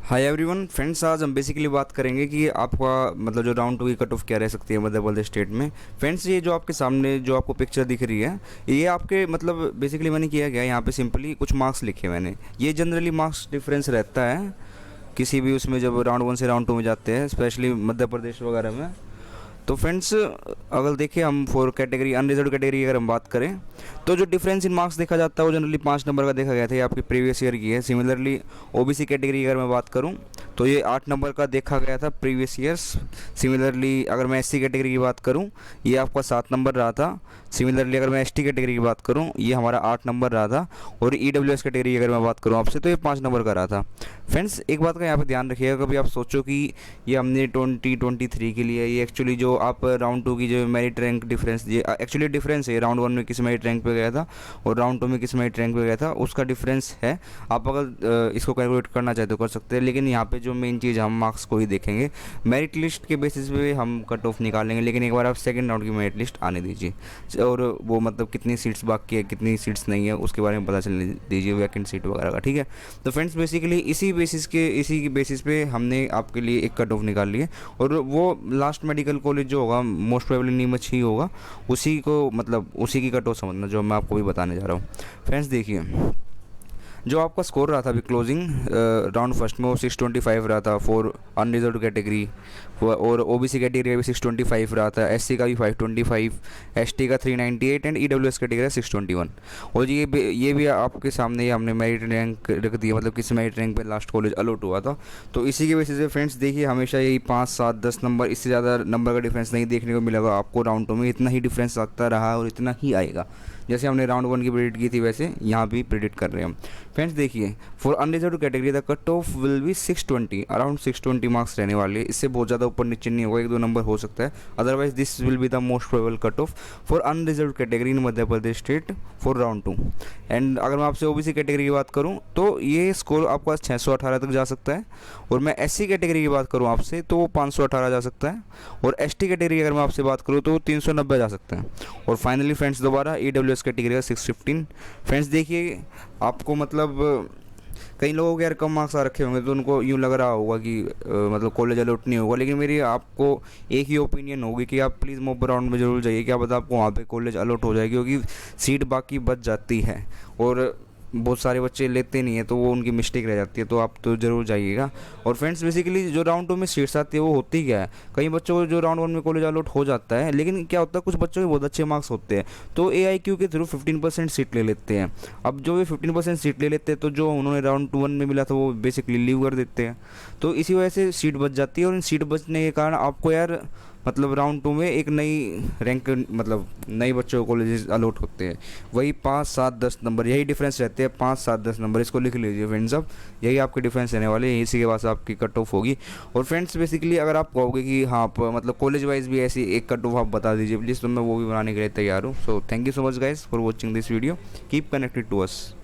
Hi everyone friends, आज हम basically बात करेंगे कि आपका मतलब जो राउंड टू की कट ऑफ क्या रह सकती है मध्य प्रदेश स्टेट में। फ्रेंड्स, ये जो आपके सामने जो आपको पिक्चर दिख रही है, ये आपके मतलब बेसिकली मैंने किया गया यहाँ पे सिंपली कुछ मार्क्स लिखे मैंने। ये जनरली मार्क्स डिफरेंस रहता है किसी भी उसमें जब राउंड वन से राउंड टू में जाते हैं, स्पेशली मध्य प्रदेश वगैरह में। तो फ्रेंड्स, अगर देखें हम फॉर कैटेगरी अनरिजर्व कैटेगरी अगर हम बात करें तो जो डिफरेंस इन मार्क्स देखा जाता है वो जनरली 5 नंबर का देखा गया था। ये आपकी प्रीवियस ईयर की है। सिमिलरली ओबीसी कैटेगरी अगर मैं बात करूं तो ये 8 नंबर का देखा गया था प्रीवियस ईयर्स। सिमिलरली अगर मैं एससी कैटेगरी की बात करूं, ये आपका 7 नंबर रहा था। सिमिलरली अगर मैं एसटी कैटेगरी की बात करूं, ये हमारा 8 नंबर रहा था। और ईडब्ल्यूएस कैटेगरी अगर मैं बात करूं आपसे तो ये 5 नंबर का रहा था। फ्रेंड्स, एक बात का यहाँ पे ध्यान रखिएगा, कभी आप सोचो कि ये हमने 2023 के लिए ये एक्चुअली जो आप राउंड टू की जो मेरिट रैंक डिफरेंस, ये एक्चुअली डिफरेंस है राउंड वन में किस मेरिट रैंक पे गया था और राउंड टू में किस मेरिट रैंक पे गया था, उसका डिफरेंस है। आप अगर इसको कैलकुलेट करना चाहते तो कर सकते हैं, लेकिन यहाँ पे जो मेन चीज़ हम मार्क्स को ही देखेंगे। मेरिट लिस्ट के बेसिस पे हम कट ऑफ निकालेंगे, लेकिन एक बार आप सेकेंड राउंड की मेरिट लिस्ट आने दीजिए और वो मतलब कितनी सीट्स बाकी है कितनी सीट्स नहीं है उसके बारे में पता चलने दीजिए, वैकेंट सीट वगैरह का। ठीक है, तो फ्रेंड्स बेसिकली इसी की बेसिस पे हमने आपके लिए एक कट ऑफ निकाल ली है और वो लास्ट मेडिकल कॉलेज जो होगा मोस्ट प्रोबेबली नीमच ही होगा, उसी को मतलब उसी की कट ऑफ समझना जो मैं आपको भी बताने जा रहा हूँ। फ्रेंड्स देखिए, जो आपका स्कोर रहा था अभी क्लोजिंग राउंड फर्स्ट में वो 625 रहा था फॉर अनरिजर्व कैटेगरी, और ओबीसी कैटेगरी का भी 625 रहा था, एससी का भी 525, एसटी का 398 एंड ईडब्ल्यूएस कैटेगरी का 621। और ये भी आपके सामने ही हमने मेरिट रैंक रख दिया, मतलब किस मेरिट रैंक पे लास्ट कॉलेज अलॉट हुआ था। तो इसी के बेसिस पे फ्रेंड्स देखिए, हमेशा यही 5, 7, 10 नंबर, इससे ज़्यादा नंबर का डिफरेंस नहीं देखने को मिलेगा आपको राउंड टू में। इतना ही डिफरेंस आता रहा और इतना ही आएगा। जैसे हमने राउंड वन की प्रेडिक्ट की थी वैसे यहाँ भी प्रेडिक्ट कर रहे हैं हम। फ्रेंड्स देखिए, for unreserved category the cut off will be 620, around 620 marks रहने वाले हैं। इससे बहुत ज़्यादा ऊपर नीचे नहीं होगा, 1-2 नंबर हो सकता है। Otherwise this will be the most probable cut off for unreserved category in Madhya Pradesh state for round two. And अगर मैं आपसे ओबीसी कैटेगरी की बात करूँ तो ये स्कोर आपका 618 तक जा सकता है। और मैं एससी कैटेगरी की बात करूँ आपसे तो वो 518 जा सकता है। और एसटी कैटेगरी अगर मैं आपसे बात करूँ तो 390 जा सकता है। और फाइनली फ्रेंड्स दोबारा ईडब्ल्यूएस कैटेगरी का 615। फ्रेंड्स देखिए, आपको मतलब कई लोगों के यार कम मार्क्स आ रखे होंगे तो उनको यूँ लग रहा होगा कि मतलब कॉलेज अलॉट नहीं होगा, लेकिन मेरी आपको एक ही ओपिनियन होगी कि आप प्लीज़ मॉक राउंड में ज़रूर जाइए। क्या पता आपको वहाँ पे कॉलेज अलॉट हो जाए, क्योंकि सीट बाकी बच जाती है और बहुत सारे बच्चे लेते नहीं है तो वो उनकी मिस्टेक रह जाती है। तो आप तो ज़रूर जाइएगा। और फ्रेंड्स बेसिकली जो राउंड टू में सीट्स आती है वो होती क्या है, कई बच्चों को जो राउंड वन में कॉलेज अलॉट हो जाता है, लेकिन क्या होता है कुछ बच्चों के बहुत अच्छे मार्क्स होते हैं तो AIQ के थ्रू 15% सीट ले लेते हैं। अब जो ये 15% सीट ले लेते हैं तो जो उन्होंने राउंड टू वन में मिला था वो बेसिकली लीव कर देते हैं। तो इसी वजह से सीट बच जाती है और इन सीट बचने के कारण आपको यार मतलब राउंड टू में एक नई रैंक मतलब नए बच्चों को कॉलेजेस अलॉट होते हैं। वही 5, 7, 10 नंबर, यही डिफरेंस रहते हैं। 5, 7, 10 नंबर, इसको लिख लीजिए फ्रेंड्स। अब यही आपके डिफरेंस रहने वाले हैं, इसी के बाद आपकी कट ऑफ होगी। और फ्रेंड्स बेसिकली अगर आप कहोगे कि हाँ आप मतलब कॉलेज वाइज भी ऐसी एक कट ऑफ आप बता दीजिए प्लीज़, तो मैं वो भी बनाने के लिए तैयार हूँ। So thank you so much guys for watching this video. Keep connected to us.